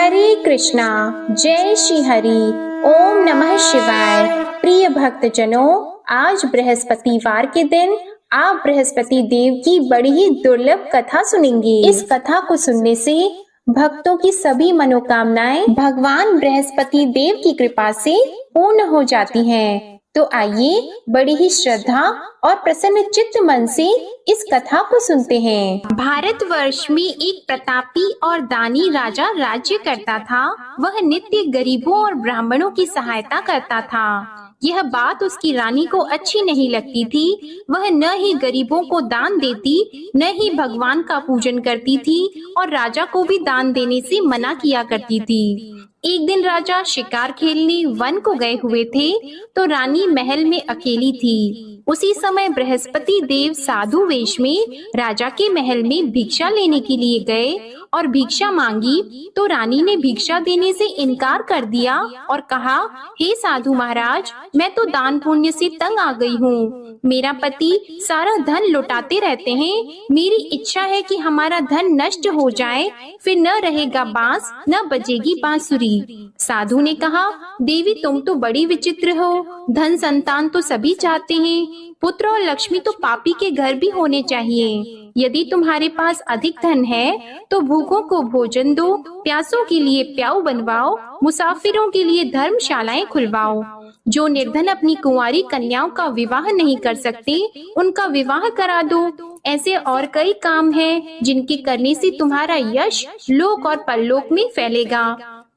हरे कृष्णा। जय श्री हरि। ओम नमः शिवाय। प्रिय भक्तजनों, आज बृहस्पतिवार के दिन आप बृहस्पति देव की बड़ी ही दुर्लभ कथा सुनेंगे। इस कथा को सुनने से भक्तों की सभी मनोकामनाएं भगवान बृहस्पति देव की कृपा से पूर्ण हो जाती हैं। तो आइए बड़ी ही श्रद्धा और प्रसन्न चित्त मन से इस कथा को सुनते हैं। भारतवर्ष में एक प्रतापी और दानी राजा राज्य करता था। वह नित्य गरीबों और ब्राह्मणों की सहायता करता था। यह बात उसकी रानी को अच्छी नहीं लगती थी। वह न ही गरीबों को दान देती, न ही भगवान का पूजन करती थी और राजा को भी दान देने से मना किया करती थी। एक दिन राजा शिकार खेलने वन को गए हुए थे, तो रानी महल में अकेली थी। उसी समय बृहस्पति देव साधु वेश में राजा के महल में भिक्षा लेने के लिए गए और भिक्षा मांगी, तो रानी ने भिक्षा देने से इनकार कर दिया और कहा, हे साधु महाराज, मैं तो दान पुण्य से तंग आ गई हूँ। मेरा पति सारा धन लुटाते रहते हैं। मेरी इच्छा है कि हमारा धन नष्ट हो जाए, फिर न रहेगा बांस, न बजेगी बांसुरी। साधु ने कहा, देवी तुम तो बड़ी विचित्र हो। धन संतान तो सभी चाहते हैं, पुत्र और लक्ष्मी तो पापी के घर भी होने चाहिए। यदि तुम्हारे पास अधिक धन है तो भूखों को भोजन दो, प्यासों के लिए प्याऊ बनवाओ, मुसाफिरों के लिए धर्मशालाएं खुलवाओ। जो निर्धन अपनी कुंवारी कन्याओं का विवाह नहीं कर सकते, उनका विवाह करा दो। ऐसे और कई काम हैं जिनके करने से तुम्हारा यश लोक और परलोक में फैलेगा।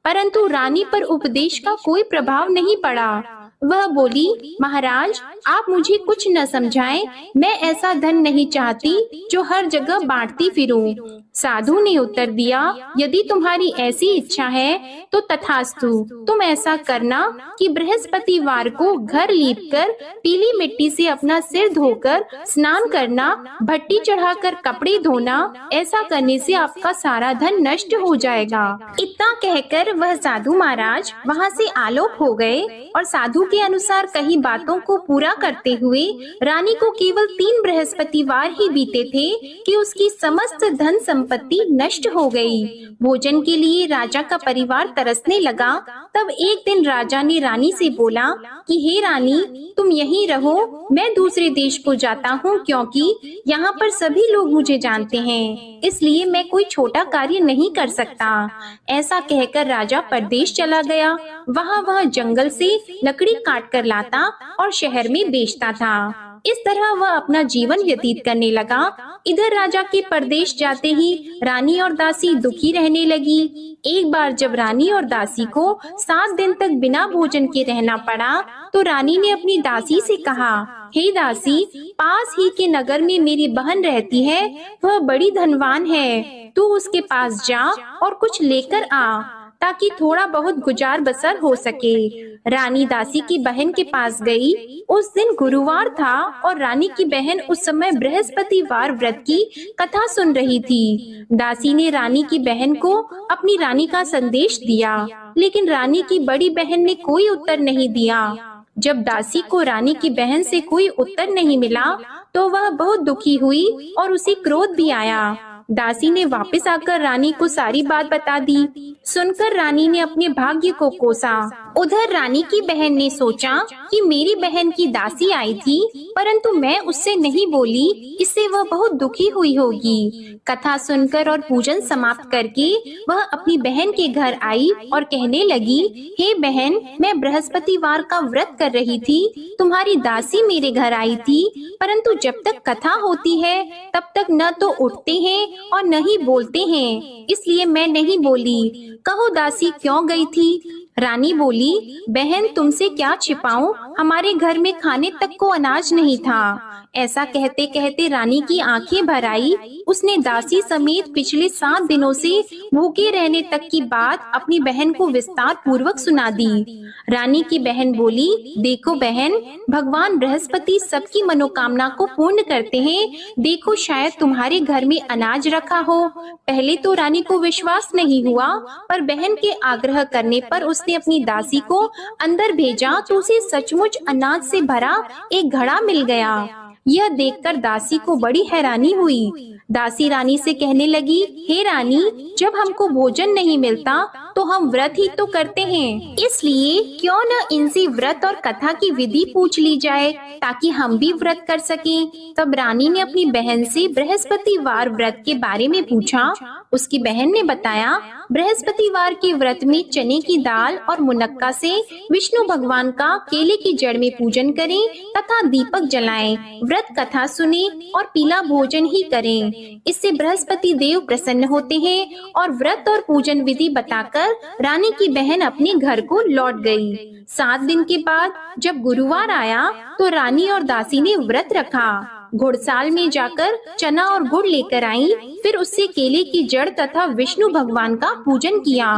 परंतु रानी पर उपदेश का कोई प्रभाव नहीं पड़ा। वह बोली, महाराज आप मुझे कुछ न समझाएं। मैं ऐसा धन नहीं चाहती जो हर जगह बांटती फिरूं। साधु ने उत्तर दिया, यदि तुम्हारी ऐसी इच्छा है तो तथास्तु। तुम ऐसा करना कि बृहस्पतिवार को घर लीपकर पीली मिट्टी से अपना सिर धोकर स्नान करना, भट्टी चढ़ाकर कपड़े धोना। ऐसा करने से आपका सारा धन नष्ट हो जाएगा। इतना कहकर वह साधु महाराज वहाँ से आलोक हो गए और साधु के अनुसार कई बातों को पूरा करते हुए रानी को केवल 3 बृहस्पतिवार ही बीते थे कि उसकी समस्त धन संपत्ति नष्ट हो गई। भोजन के लिए राजा का परिवार तरसने लगा। तब एक दिन राजा ने रानी से बोला कि हे रानी, तुम यहीं रहो, मैं दूसरे देश को जाता हूँ, क्योंकि यहाँ पर सभी लोग मुझे जानते हैं, इसलिए मैं कोई छोटा कार्य नहीं कर सकता। ऐसा कहकर राजा परदेश चला गया। वहाँ वह जंगल से लकड़ी काट कर लाता और शहर में बेचता था। इस तरह वह अपना जीवन व्यतीत करने लगा। इधर राजा के परदेश जाते ही रानी और दासी दुखी रहने लगी। एक बार जब रानी और दासी को 7 दिन तक बिना भोजन के रहना पड़ा, तो रानी ने अपनी दासी से कहा, हे दासी, पास ही के नगर में मेरी बहन रहती है, वह बड़ी धनवान है। तू उसके पास जा और कुछ लेकर आ, ताकि थोड़ा बहुत गुजार बसर हो सके। रानी दासी की बहन के पास गई। उस दिन गुरुवार था और रानी की बहन उस समय बृहस्पतिवार व्रत की कथा सुन रही थी। दासी ने रानी की बहन को अपनी रानी का संदेश दिया, लेकिन रानी की बड़ी बहन ने कोई उत्तर नहीं दिया। जब दासी को रानी की बहन से कोई उत्तर नहीं मिला, तो वह बहुत दुखी हुई और उसे क्रोध भी आया। दासी ने वापस आकर रानी को सारी बात बता दी। सुनकर रानी ने अपने भाग्य को कोसा। उधर रानी की बहन ने सोचा कि मेरी बहन की दासी आई थी, परंतु मैं उससे नहीं बोली, इससे वह बहुत दुखी हुई होगी। कथा सुनकर और पूजन समाप्त करके वह अपनी बहन के घर आई और कहने लगी, हे बहन, मैं बृहस्पतिवार का व्रत कर रही थी, तुम्हारी दासी मेरे घर आई थी, परंतु जब तक कथा होती है तब तक न तो उठते हैं और न ही बोलते हैं, इसलिए मैं नहीं बोली। कहो दासी क्यों गई थी? रानी बोली, बहन तुमसे क्या छिपाऊं, हमारे घर में खाने तक को अनाज नहीं था। ऐसा कहते कहते रानी की आंखें भर आई। उसने दासी समेत पिछले 7 दिनों से भूखे रहने तक की बात अपनी बहन को विस्तार पूर्वक सुना दी। रानी की बहन बोली, देखो बहन, भगवान बृहस्पति सबकी मनोकामना को पूर्ण करते हैं। देखो शायद तुम्हारे घर में अनाज रखा हो। पहले तो रानी को विश्वास नहीं हुआ, पर बहन के आग्रह करने पर उसने अपनी दासी को अंदर भेजा तो उसे सचमुच अनाज से भरा एक घड़ा मिल गया। यह देखकर दासी को बड़ी हैरानी हुई। दासी रानी से कहने लगी, हे रानी, जब हमको भोजन नहीं मिलता तो हम व्रत ही तो करते हैं, इसलिए क्यों न इनसे व्रत और कथा की विधि पूछ ली जाए ताकि हम भी व्रत कर सकें। तब रानी ने अपनी बहन से बृहस्पतिवार व्रत के बारे में पूछा। उसकी बहन ने बताया, बृहस्पतिवार के व्रत में चने की दाल और मुनक्का से विष्णु भगवान का केले की जड़ में पूजन करें तथा दीपक जलाएं, व्रत कथा सुने और पीला भोजन ही करें। इससे बृहस्पति देव प्रसन्न होते हैं। और व्रत और पूजन विधि बताकर रानी की बहन अपने घर को लौट गई। 7 दिन के बाद जब गुरुवार आया तो रानी और दासी ने व्रत रखा। घुड़साल में जाकर चना और गुड़ लेकर आई, फिर उससे केले की जड़ तथा विष्णु भगवान का पूजन किया।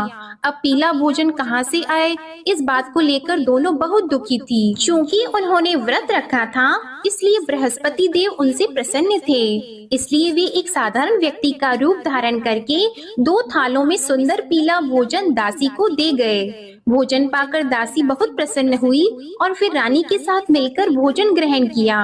अब पीला भोजन कहाँ से आए, इस बात को लेकर दोनों बहुत दुखी थी। चूँकि उन्होंने व्रत रखा था, इसलिए बृहस्पति देव उनसे प्रसन्न थे। इसलिए वे एक साधारण व्यक्ति का रूप धारण करके 2 थालों में सुंदर पीला भोजन दासी को दे गए। भोजन पाकर दासी बहुत प्रसन्न हुई और फिर रानी के साथ मिलकर भोजन ग्रहण किया।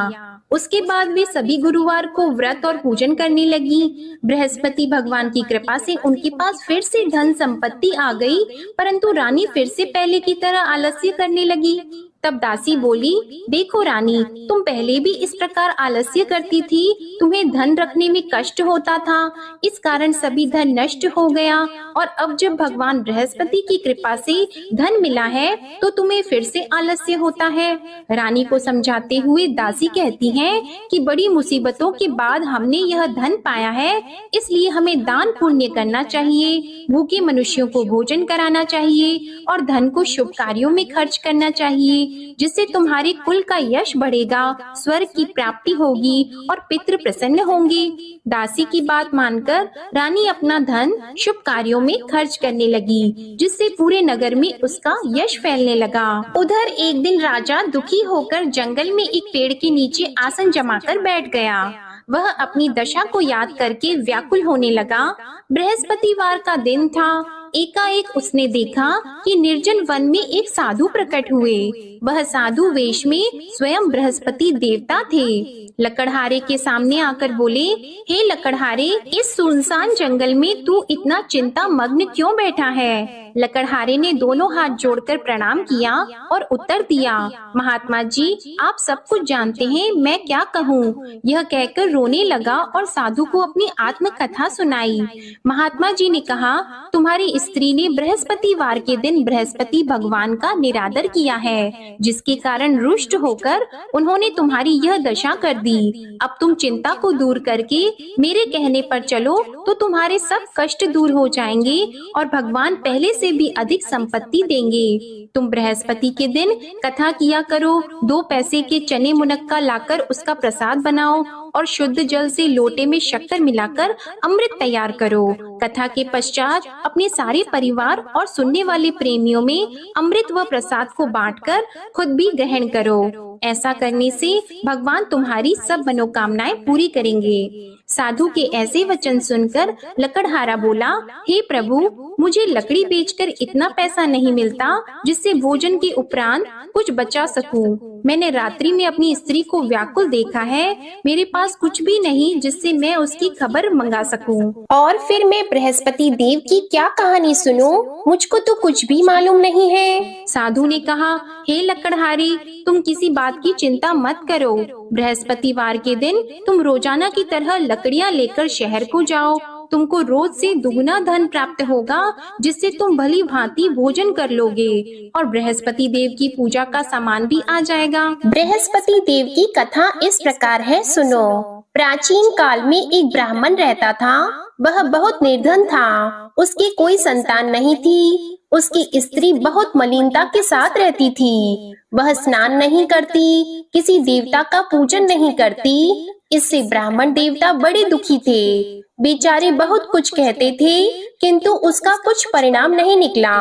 उसके बाद वे सभी गुरुवार को व्रत और पूजन करने लगी। बृहस्पति भगवान की कृपा से उनके पास फिर से धन संपत्ति आ गई, परंतु रानी फिर से पहले की तरह आलस्य करने लगी। तब दासी बोली, देखो रानी, तुम पहले भी इस प्रकार आलस्य करती थी, तुम्हें धन रखने में कष्ट होता था, इस कारण सभी धन नष्ट हो गया, और अब जब भगवान बृहस्पति की कृपा से धन मिला है तो तुम्हें फिर से आलस्य होता है। रानी को समझाते हुए दासी कहती है कि बड़ी मुसीबतों के बाद हमने यह धन पाया है, इसलिए हमें दान पुण्य करना चाहिए, भूखे मनुष्यों को भोजन कराना चाहिए और धन को शुभ कार्यों में खर्च करना चाहिए, जिससे तुम्हारे कुल का यश बढ़ेगा, स्वर्ग की प्राप्ति होगी और पितृ प्रसन्न होंगे। दासी की बात मानकर रानी अपना धन शुभ कार्यों में खर्च करने लगी, जिससे पूरे नगर में उसका यश फैलने लगा। उधर एक दिन राजा दुखी होकर जंगल में एक पेड़ के नीचे आसन जमाकर बैठ गया। वह अपनी दशा को याद करके व्याकुल होने लगा। बृहस्पतिवार का दिन था। एकाएक उसने देखा कि निर्जन वन में एक साधु प्रकट हुए। वह साधु वेश में स्वयं बृहस्पति देवता थे। लकड़हारे के सामने आकर बोले, हे लकड़हारे, इस सुनसान जंगल में तू इतना चिंता मग्न क्यों बैठा है? लकड़हारे ने दोनों हाथ जोड़कर प्रणाम किया और उत्तर दिया, महात्मा जी, आप सब कुछ जानते हैं, मैं क्या कहूँ। यह कहकर रोने लगा और साधु को अपनी आत्मकथा सुनाई। महात्मा जी ने कहा, तुम्हारी स्त्री ने बृहस्पतिवार के दिन बृहस्पति भगवान का निरादर किया है, जिसके कारण रुष्ट होकर उन्होंने तुम्हारी यह दशा कर दी। अब तुम चिंता को दूर करके मेरे कहने पर चलो तो तुम्हारे सब कष्ट दूर हो जाएंगे और भगवान पहले से भी अधिक संपत्ति देंगे। तुम बृहस्पति के दिन कथा किया करो, 2 पैसे के चने मुनक्का लाकर उसका प्रसाद बनाओ और शुद्ध जल से लोटे में शक्कर मिलाकर अमृत तैयार करो। कथा के पश्चात अपने सारे परिवार और सुनने वाले प्रेमियों में अमृत व प्रसाद को बांटकर खुद भी ग्रहण करो। ऐसा करने से भगवान तुम्हारी सब मनोकामनाएं पूरी करेंगे। साधु के ऐसे वचन सुनकर लकड़हारा बोला, हे प्रभु, मुझे लकड़ी बेचकर इतना पैसा नहीं मिलता जिससे भोजन के उपरांत कुछ बचा सकूं। मैंने रात्रि में अपनी स्त्री को व्याकुल देखा है, मेरे पास कुछ भी नहीं जिससे मैं उसकी खबर मंगा सकूं। और फिर मैं बृहस्पति देव की क्या कहानी सुनूं? मुझको तो कुछ भी मालूम नहीं है। साधु ने कहा, हे लकड़हारी, तुम किसी बात की चिंता मत करो। बृहस्पतिवार के दिन तुम रोजाना की तरह लकड़ियां लेकर शहर को जाओ। तुमको रोज से दुगना धन प्राप्त होगा, जिससे तुम भली भांति भोजन कर लोगे और बृहस्पति देव की पूजा का सामान भी आ जाएगा। बृहस्पति देव की कथा इस प्रकार है, सुनो। प्राचीन काल में एक ब्राह्मण रहता था। वह बहुत निर्धन था। उसकी कोई संतान नहीं थी। उसकी स्त्री बहुत मलिनता के साथ रहती थी। वह स्नान नहीं करती, किसी देवता का पूजन नहीं करती। इससे ब्राह्मण देवता बड़े दुखी थे। बेचारे बहुत कुछ कहते थे, किंतु उसका कुछ परिणाम नहीं निकला।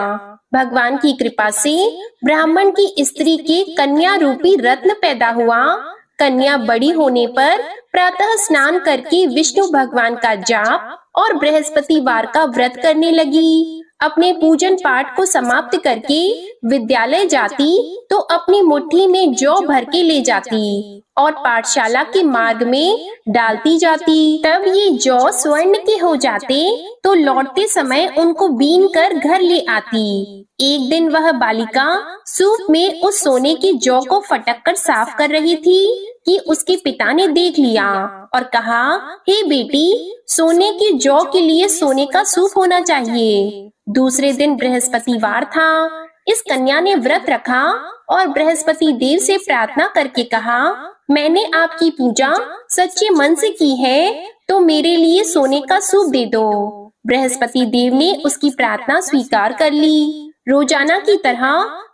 भगवान की कृपा से ब्राह्मण की स्त्री के कन्या रूपी रत्न पैदा हुआ। कन्या बड़ी होने पर प्रातः स्नान करके विष्णु भगवान का जाप और बृहस्पतिवार का व्रत करने लगी। अपने पूजन पाठ को समाप्त करके विद्यालय जाती तो अपनी मुट्ठी में जौ भर के ले जाती और पाठशाला के मार्ग में डालती जाती। तब ये जौ स्वर्ण के हो जाते तो लौटते समय उनको बीन कर घर ले आती। एक दिन वह बालिका सूप में उस सोने के जौ को फटक कर साफ कर रही थी कि उसके पिता ने देख लिया और कहा, हे बेटी, सोने के जौ के लिए सोने का सूप होना चाहिए। दूसरे दिन बृहस्पतिवार था। इस कन्या ने व्रत रखा और बृहस्पति देव से प्रार्थना करके कहा, मैंने आपकी पूजा सच्चे मन से की है तो मेरे लिए सोने का सूप दे दो। बृहस्पति देव ने उसकी प्रार्थना स्वीकार कर ली। रोजाना की तरह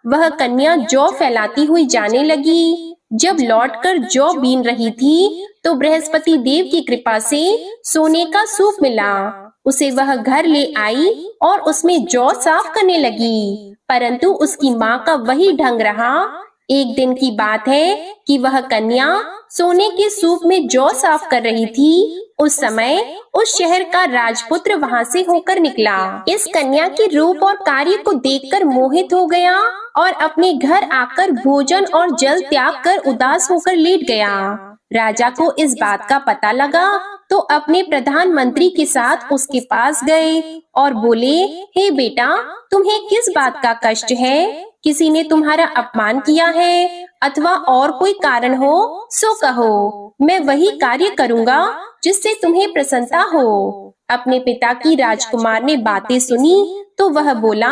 वह कन्या जौ फैलाती हुई जाने लगी। जब लौटकर जौ बीन रही थी तो बृहस्पति देव की कृपा से सोने का सूप मिला। उसे वह घर ले आई और उसमें जौ साफ करने लगी, परंतु उसकी माँ का वही ढंग रहा। एक दिन की बात है कि वह कन्या सोने के सूप में जौ साफ कर रही थी। उस समय उस शहर का राजपुत्र वहां से होकर निकला। इस कन्या के रूप और कार्य को देखकर मोहित हो गया और अपने घर आकर भोजन और जल त्याग कर उदास होकर लेट गया। राजा को इस बात का पता लगा तो अपने प्रधानमंत्री के साथ उसके पास गए और बोले, हे बेटा, तुम्हें किस बात का कष्ट है? किसी ने तुम्हारा अपमान किया है अथवा और कोई कारण हो सो कहो, मैं वही कार्य करूँगा जिससे तुम्हें प्रसन्नता हो। अपने पिता की राजकुमार ने बातें सुनी तो वह बोला,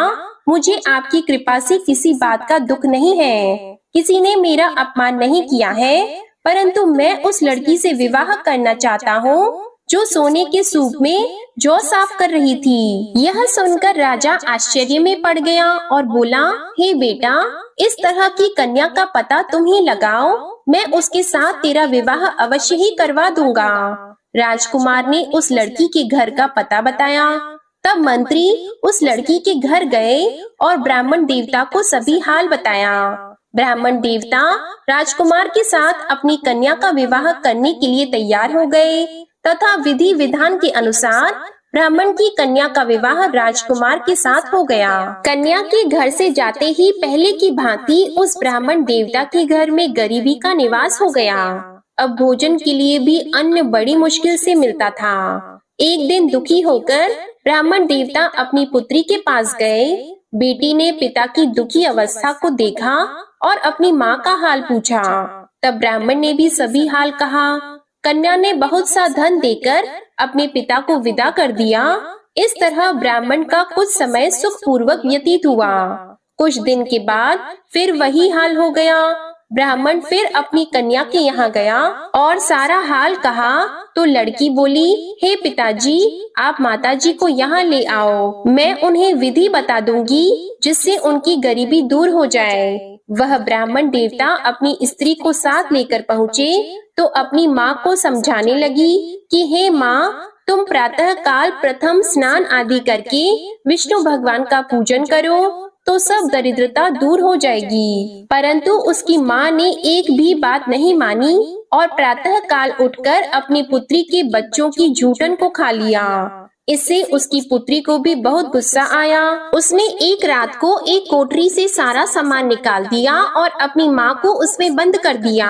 मुझे आपकी कृपा से किसी बात का दुख नहीं है। किसी ने मेरा अपमान नहीं किया है, परंतु मैं उस लड़की से विवाह करना चाहता हूँ जो सोने के सूप में जौ साफ कर रही थी। यह सुनकर राजा आश्चर्य में पड़ गया और बोला, हे बेटा, इस तरह की कन्या का पता तुम ही लगाओ, मैं उसके साथ तेरा विवाह अवश्य ही करवा दूंगा। राजकुमार ने उस लड़की के घर का पता बताया। तब मंत्री उस लड़की के घर गए और ब्राह्मण देवता को सभी हाल बताया। ब्राह्मण देवता राजकुमार के साथ अपनी कन्या का विवाह करने के लिए तैयार हो गए तथा विधि विधान के अनुसार ब्राह्मण की कन्या का विवाह राजकुमार के साथ हो गया। कन्या के घर से जाते ही पहले की भांति उस ब्राह्मण देवता के घर में गरीबी का निवास हो गया। अब भोजन के लिए भी अन्न बड़ी मुश्किल से मिलता था। एक दिन दुखी होकर ब्राह्मण देवता अपनी पुत्री के पास गए। बेटी ने पिता की दुखी अवस्था को देखा और अपनी माँ का हाल पूछा। तब ब्राह्मण ने भी सभी हाल कहा। कन्या ने बहुत सा धन देकर अपने पिता को विदा कर दिया। इस तरह ब्राह्मण का कुछ समय सुख पूर्वक व्यतीत हुआ। कुछ दिन के बाद फिर वही हाल हो गया। ब्राह्मण फिर अपनी कन्या के यहाँ गया और सारा हाल कहा तो लड़की बोली, हे पिताजी, आप माताजी को यहाँ ले आओ, मैं उन्हें विधि बता दूंगी जिससे उनकी गरीबी दूर हो जाए। वह ब्राह्मण देवता अपनी स्त्री को साथ लेकर पहुँचे तो अपनी माँ को समझाने लगी कि हे माँ, तुम प्रातः काल प्रथम स्नान आदि करके विष्णु भगवान का पूजन करो तो सब दरिद्रता दूर हो जाएगी। परंतु उसकी माँ ने एक भी बात नहीं मानी और प्रातः काल उठकर अपनी पुत्री के बच्चों की जूठन को खा लिया। इससे उसकी पुत्री को भी बहुत गुस्सा आया। उसने एक रात को एक कोठरी से सारा सामान निकाल दिया और अपनी माँ को उसमें बंद कर दिया।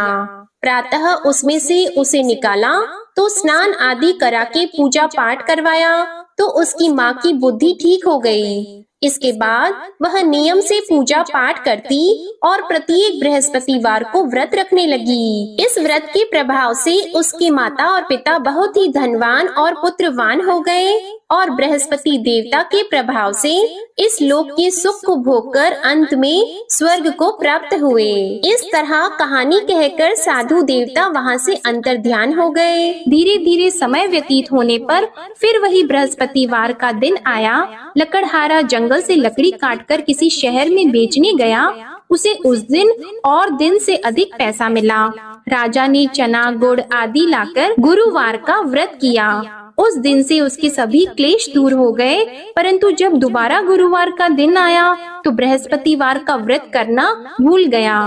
प्रातः उसमें से उसे निकाला तो स्नान आदि करा के पूजा पाठ करवाया तो उसकी माँ की बुद्धि ठीक हो गई। इसके बाद वह नियम से पूजा पाठ करती और प्रत्येक बृहस्पतिवार को व्रत रखने लगी। इस व्रत के प्रभाव से उसके माता और पिता बहुत ही धनवान और पुत्रवान हो गए और बृहस्पति देवता के प्रभाव से इस लोक के सुख को भोगकर अंत में स्वर्ग को प्राप्त हुए। इस तरह कहानी कहकर साधु देवता वहाँ से अंतर्ध्यान हो गए। धीरे धीरे समय व्यतीत होने पर फिर वही बृहस्पतिवार का दिन आया। लकड़हारा जंगल से लकड़ी काटकर किसी शहर में बेचने गया। उसे उस दिन और दिन से अधिक पैसा मिला। राजा ने चना गुड़ आदि लाकर गुरुवार का व्रत किया। उस दिन से उसके सभी क्लेश दूर हो गए। परंतु जब दोबारा गुरुवार का दिन आया तो बृहस्पतिवार का व्रत करना भूल गया।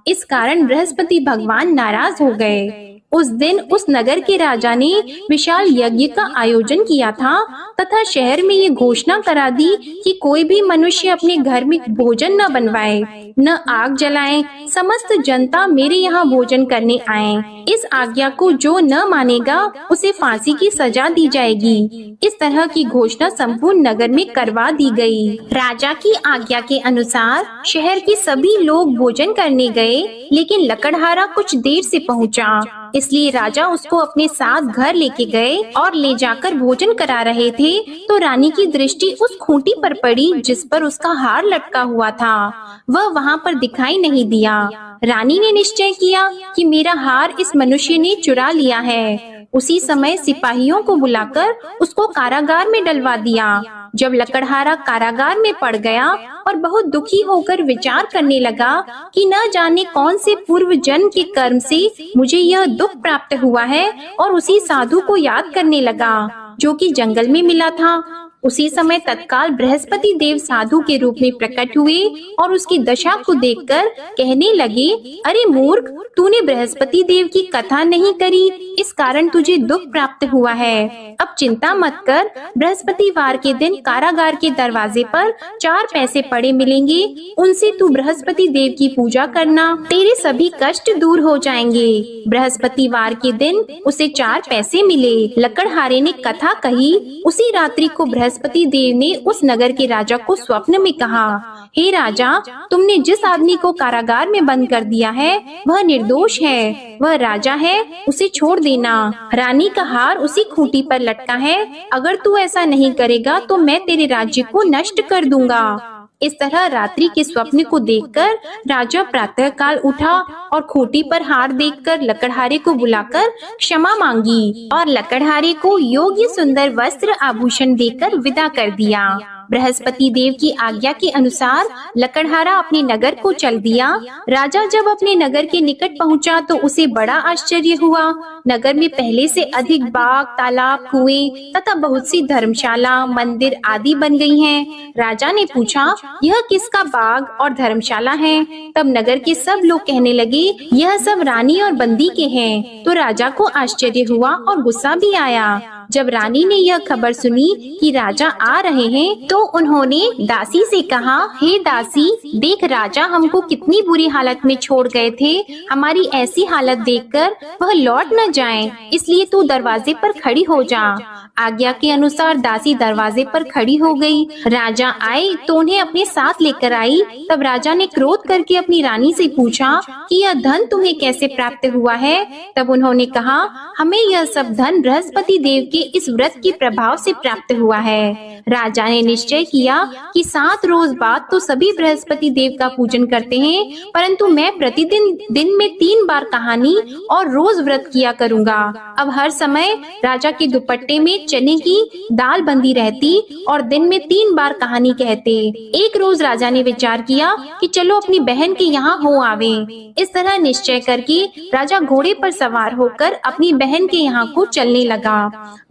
इस कारण बृहस्पति भगवान नाराज हो गए। उस दिन उस नगर के राजा ने विशाल यज्ञ का आयोजन किया था तथा शहर में ये घोषणा करा दी कि कोई भी मनुष्य अपने घर में भोजन न बनवाए, न आग जलाए। समस्त जनता मेरे यहाँ भोजन करने आए। इस आज्ञा को जो न मानेगा उसे फांसी की सजा दी जाएगी। इस तरह की घोषणा संपूर्ण नगर में करवा दी गई। राजा की आज्ञा के अनुसार शहर के सभी लोग भोजन करने गए, लेकिन लकड़हारा कुछ देर से पहुंचा, इसलिए राजा उसको अपने साथ घर लेके गए और ले जाकर भोजन करा रहे थे तो रानी की दृष्टि उस खूंटी पर पड़ी जिस पर उसका हार लटका हुआ था। वह वहाँ पर दिखाई नहीं दिया। रानी ने निश्चय किया कि मेरा हार इस मनुष्य ने चुरा लिया है। उसी समय सिपाहियों को बुलाकर उसको कारागार में डलवा दिया। जब लकड़हारा कारागार में पड़ गया और बहुत दुखी होकर विचार करने लगा कि न जाने कौन से पूर्व जन्म के कर्म से मुझे यह दुख प्राप्त हुआ है, और उसी साधु को याद करने लगा जो कि जंगल में मिला था। उसी समय तत्काल बृहस्पति देव साधु के रूप में प्रकट हुए और उसकी दशा को देखकर कहने लगे, अरे मूर्ख, तूने बृहस्पति देव की कथा नहीं करी, इस कारण तुझे दुख प्राप्त हुआ है। अब चिंता मत कर, बृहस्पतिवार के दिन कारागार के दरवाजे पर 4 पैसे पड़े मिलेंगे, उनसे तू बृहस्पति देव की पूजा करना, तेरे सभी कष्ट दूर हो जाएंगे। बृहस्पतिवार के दिन उसे 4 पैसे मिले। लकड़हारे ने कथा कही। उसी रात्रि को बृहस्पति देव ने उस नगर के राजा को स्वप्न में कहा, हे राजा, तुमने जिस आदमी को कारागार में बंद कर दिया है वह निर्दोष है, वह राजा है, उसे छोड़ देना। रानी का हार उसी खूंटी पर लटका है, अगर तू ऐसा नहीं करेगा तो मैं तेरे राज्य को नष्ट कर दूंगा। इस तरह रात्रि के स्वप्न को देखकर राजा प्रातः काल उठा और खूंटी पर हार देखकर लकड़हारे को बुलाकर क्षमा मांगी और लकड़हारे को योग्य सुंदर वस्त्र आभूषण देकर विदा कर दिया। बृहस्पति देव की आज्ञा के अनुसार लकड़हारा अपने नगर को चल दिया। राजा जब अपने नगर के निकट पहुंचा तो उसे बड़ा आश्चर्य हुआ। नगर में पहले से अधिक बाग, तालाब, कुएं तथा बहुत सी धर्मशाला, मंदिर आदि बन गई हैं। राजा ने पूछा, यह किसका बाग और धर्मशाला है? तब नगर के सब लोग कहने लगे, यह सब रानी और बंदी के हैं। तो राजा को आश्चर्य हुआ और गुस्सा भी आया। जब रानी ने यह खबर सुनी कि राजा आ रहे हैं तो उन्होंने दासी से कहा, हे दासी, देख राजा हमको कितनी बुरी हालत में छोड़ गए थे, हमारी ऐसी हालत देखकर वह लौट न जाएं, इसलिए तू दरवाजे पर खड़ी हो जा। आज्ञा के अनुसार दासी दरवाजे पर खड़ी हो गई। राजा आए तो उन्हें अपने साथ लेकर आई। तब राजा ने क्रोध करके अपनी रानी से पूछा कि यह धन तुम्हें कैसे प्राप्त हुआ है? तब उन्होंने कहा, हमें यह सब धन बृहस्पति देव के इस व्रत के प्रभाव से प्राप्त हुआ है। राजा ने निश्चय किया कि 7 रोज बाद तो सभी बृहस्पति देव का पूजन करते हैं, परंतु मैं प्रतिदिन दिन में 3 बार कहानी और रोज व्रत किया करूंगा। अब हर समय राजा के दुपट्टे में चने की दाल बंदी रहती और दिन में 3 बार कहानी कहते। एक रोज राजा ने विचार किया कि चलो अपनी बहन के यहाँ हो आवे। इस तरह निश्चय करके राजा घोड़े पर सवार होकर अपनी बहन के यहाँ को चलने लगा।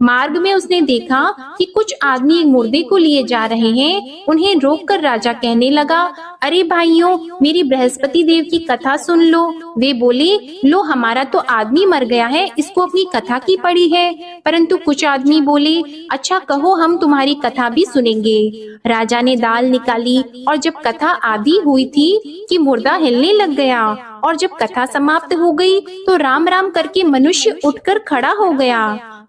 मार्ग में उसने देखा कि कुछ आदमी एक मुर्दे को लिए जा रहे हैं। उन्हें रोककर राजा कहने लगा, अरे भाइयों, मेरी बृहस्पति देव की कथा सुन लो। वे बोले, लो हमारा तो आदमी मर गया है, इसको अपनी कथा की पड़ी है। परंतु कुछ आदमी बोले, अच्छा कहो, हम तुम्हारी कथा भी सुनेंगे। राजा ने दाल निकाली और जब कथा आधी हुई थी कि मुर्दा हिलने लग गया, और जब कथा समाप्त हो गई तो राम राम करके मनुष्य उठकर खड़ा हो गया।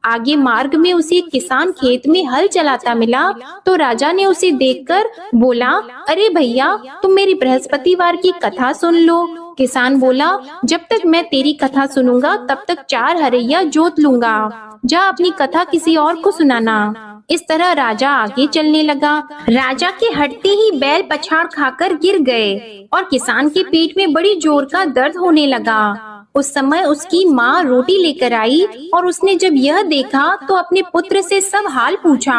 आगे मार्ग में उसे एक किसान खेत में हल चलाता मिला तो राजा ने उसे देखकर बोला, अरे भैया, तुम मेरी बृहस्पतिवार की कथा सुन लो। किसान बोला, जब तक मैं तेरी कथा सुनूंगा तब तक 4 हरैया जोत लूंगा, जा अपनी कथा किसी और को सुनाना। इस तरह राजा आगे चलने लगा। राजा के हटते ही बैल पछाड़ खाकर गिर गए और किसान के पेट में बड़ी जोर का दर्द होने लगा। उस समय उसकी माँ रोटी लेकर आई और उसने जब यह देखा तो अपने पुत्र से सब हाल पूछा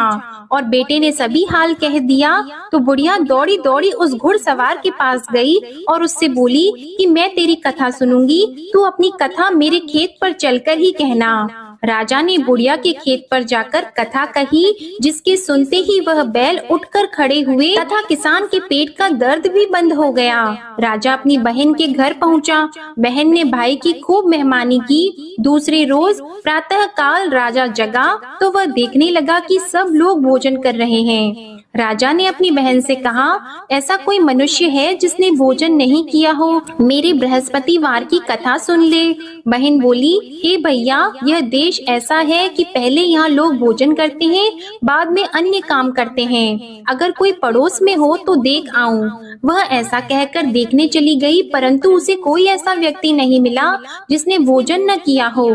और बेटे ने सभी हाल कह दिया। तो बुढ़िया दौड़ी दौड़ी उस घुड़सवार के पास गई और उससे बोली कि मैं तेरी कथा सुनूंगी, तू अपनी कथा मेरे खेत पर चलकर ही कहना। राजा ने बुढ़िया के खेत पर जाकर कथा कही, जिसके सुनते ही वह बैल उठकर खड़े हुए तथा किसान के पेट का दर्द भी बंद हो गया। राजा अपनी बहन के घर पहुंचा। बहन ने भाई की खूब मेहमानी की। दूसरे रोज प्रातः काल राजा जगा तो वह देखने लगा कि सब लोग भोजन कर रहे हैं। राजा ने अपनी बहन से कहा, ऐसा कोई मनुष्य है जिसने भोजन नहीं किया हो? मेरे बृहस्पतिवार की कथा सुन ले। बहन बोली, हे भैया, यह देश ऐसा है कि पहले यहाँ लोग भोजन करते हैं, बाद में अन्य काम करते हैं। अगर कोई पड़ोस में हो तो देख आऊं। वह ऐसा कहकर देखने चली गई, परंतु उसे कोई ऐसा व्यक्ति नहीं मिला जिसने भोजन न किया हो।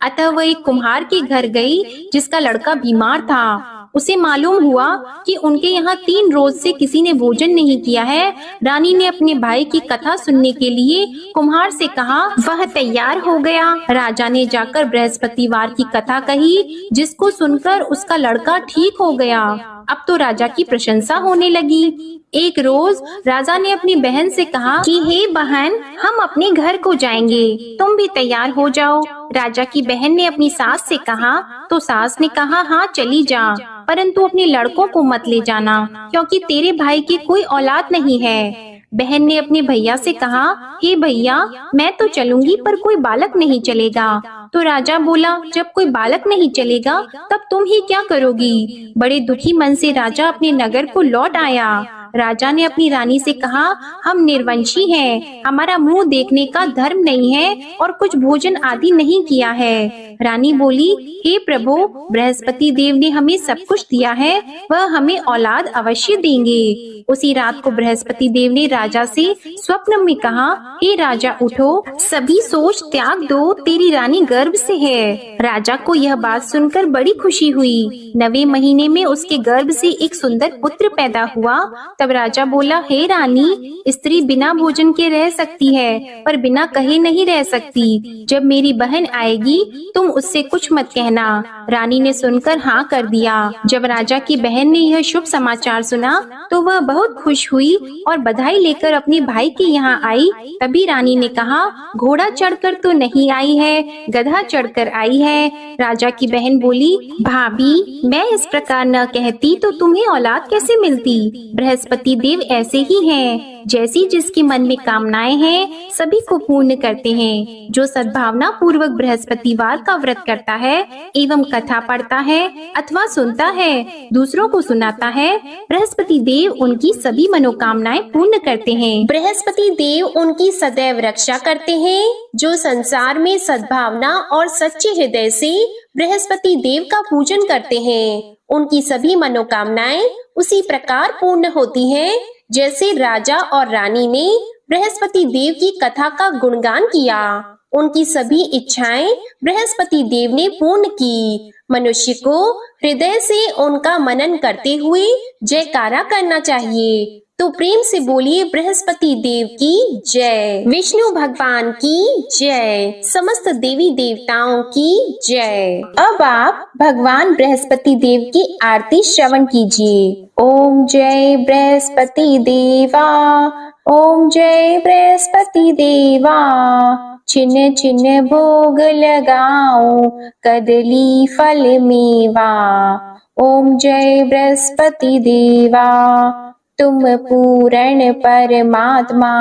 अतः वह एक कुम्हार के घर गई, जिसका लड़का बीमार था। उसे मालूम हुआ कि उनके यहाँ 3 रोज से किसी ने भोजन नहीं किया है। रानी ने अपने भाई की कथा सुनने के लिए कुम्हार से कहा। वह तैयार हो गया। राजा ने जाकर बृहस्पतिवार की कथा कही, जिसको सुनकर उसका लड़का ठीक हो गया। अब तो राजा की प्रशंसा होने लगी। एक रोज राजा ने अपनी बहन से कहा कि हे बहन, हम अपने घर को जाएंगे, तुम भी तैयार हो जाओ। राजा की बहन ने अपनी सास से कहा, तो सास ने कहा, हाँ चली जा, परंतु अपने लड़कों को मत ले जाना, क्योंकि तेरे भाई की कोई औलाद नहीं है। बहन ने अपने भैया से कहा, हे भैया, मैं तो चलूंगी पर कोई बालक नहीं चलेगा। तो राजा बोला, जब कोई बालक नहीं चलेगा तब तुम ही क्या करोगी? बड़े दुखी मन से राजा अपने नगर को लौट आया। राजा ने अपनी रानी से कहा, हम निर्वंशी हैं, हमारा मुंह देखने का धर्म नहीं है और कुछ भोजन आदि नहीं किया है। रानी बोली, हे प्रभु, बृहस्पति देव ने हमें सब कुछ दिया है, वह हमें औलाद अवश्य देंगे। उसी रात को बृहस्पति देव ने राजा से स्वप्न में कहा, हे राजा उठो, सभी सोच त्याग दो, तेरी रानी गर्भ से है। राजा को यह बात सुनकर बड़ी खुशी हुई। 9वें महीने में उसके गर्भ से एक सुंदर पुत्र पैदा हुआ। तब राजा बोला, हे रानी, स्त्री बिना भोजन के रह सकती है, पर बिना कहे नहीं रह सकती। जब मेरी बहन आएगी तुम उससे कुछ मत कहना। रानी ने सुनकर हाँ कर दिया। जब राजा की बहन ने यह शुभ समाचार सुना तो वह बहुत खुश हुई और बधाई लेकर अपने भाई के यहाँ आई। तभी रानी ने कहा, घोड़ा चढ़कर तो नहीं आई है, गधा चढ़कर आई है। राजा की बहन बोली, भाभी, मैं इस प्रकार न कहती तो तुम्हें औलाद कैसे मिलती? बृहस्पति देव ऐसे ही हैं, जैसी जिसके मन में कामनाएं हैं सभी को पूर्ण करते हैं। जो सद्भावना पूर्वक बृहस्पतिवार का व्रत करता है एवं कथा पढ़ता है अथवा सुनता है, दूसरों को सुनाता है, बृहस्पति देव उनकी सभी मनोकामनाएं पूर्ण करते हैं। बृहस्पति देव उनकी सदैव रक्षा करते हैं। जो संसार में सद्भावना और सच्चे हृदय से बृहस्पति देव का पूजन करते हैं, उनकी सभी मनोकामनाएं उसी प्रकार पूर्ण होती हैं, जैसे राजा और रानी ने बृहस्पति देव की कथा का गुणगान किया। उनकी सभी इच्छाएं बृहस्पति देव ने पूर्ण की। मनुष्य को हृदय से उनका मनन करते हुए जयकारा करना चाहिए। तो प्रेम से बोलिए, बृहस्पति देव की जय, विष्णु भगवान की जय, समस्त देवी देवताओं की जय। अब आप भगवान बृहस्पति देव की आरती श्रवण कीजिए। ओम जय बृहस्पति देवा, ओम जय बृहस्पति देवा, छिन्न छिन्न भोग लगाओ, कदली फल मेवा। ओम जय बृहस्पति देवा, तुम पूर्ण परमात्मा,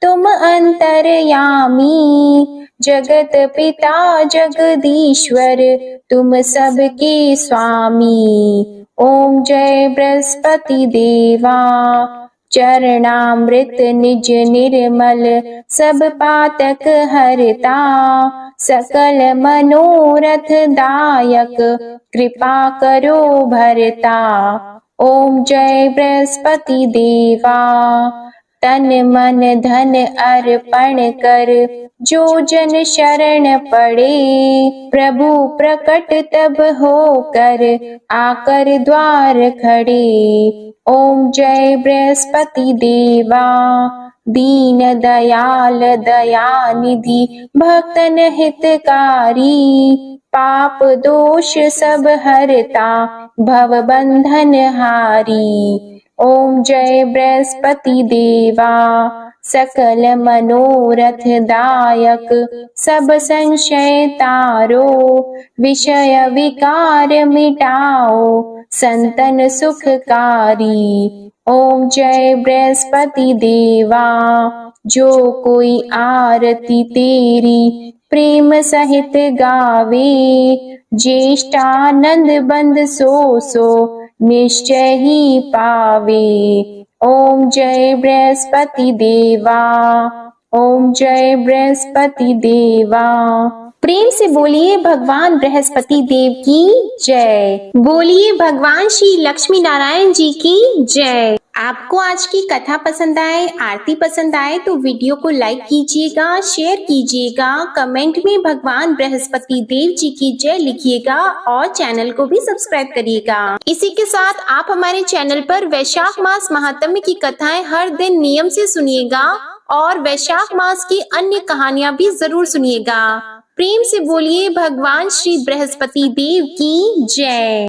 तुम अंतर्यामी, जगत पिता जगदीश्वर, तुम सबके स्वामी। ओम जय बृहस्पति देवा, चरणामृत निज निर्मल, सब पातक हरता, सकल मनोरथ दायक, कृपा करो भरता। ओम जय बृहस्पति देवा, तन मन धन अर्पण कर, जो जन शरण पड़े, प्रभु प्रकट तब होकर, आकर द्वार खड़े। ओम जय बृहस्पति देवा, दीन दयाल दयानिधि, भक्तन हितकारी, पाप दोष सब हरता, भव बंधन हारी। ओम जय बृहस्पति देवा, सकल मनोरथ दायक सब संशय तारो, विषय विकार मिटाओ संतन सुखकारी। ओम जय बृहस्पति देवा, जो कोई आरती तेरी प्रेम सहित गावे, ज्येष्ठानंद बंद सो निश्चय ही पावे। ओम जय बृहस्पति देवा, ओम जय बृहस्पति देवा। प्रेम से बोलिए भगवान बृहस्पति देव की जय। बोलिए भगवान श्री लक्ष्मी नारायण जी की जय। आपको आज की कथा पसंद आए, आरती पसंद आए तो वीडियो को लाइक कीजिएगा, शेयर कीजिएगा, कमेंट में भगवान बृहस्पति देव जी की जय लिखिएगा और चैनल को भी सब्सक्राइब करिएगा। इसी के साथ आप हमारे चैनल पर वैशाख मास महात्म्य की कथाएं हर दिन नियम से सुनिएगा और वैशाख मास की अन्य कहानियां भी जरूर सुनिएगा। प्रेम से बोलिए भगवान श्री बृहस्पति देव की जय।